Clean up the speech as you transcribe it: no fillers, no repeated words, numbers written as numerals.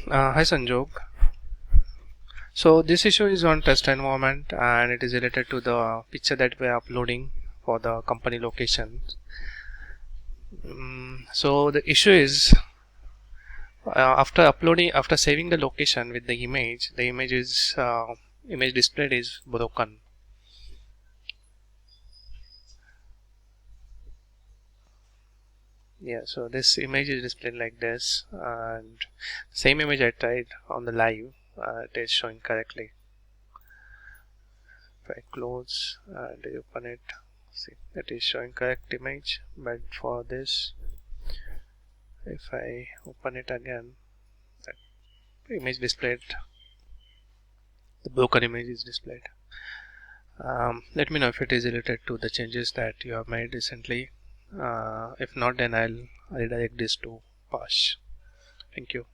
Hi Sanjog. So this issue is on test environment and it is related to the picture that we are uploading for the company location. So the issue is after saving the location with the image, the image displayed is broken. Yeah, so this image is displayed like this, and same image I tried on the live, it is showing correctly. If I close and I open it, see it is showing correct image, but for this, if I open it again, that image displayed, the broken image is displayed. Let me know if it is related to the changes that you have made recently. If not, then I'll redirect this to Pash. Thank you.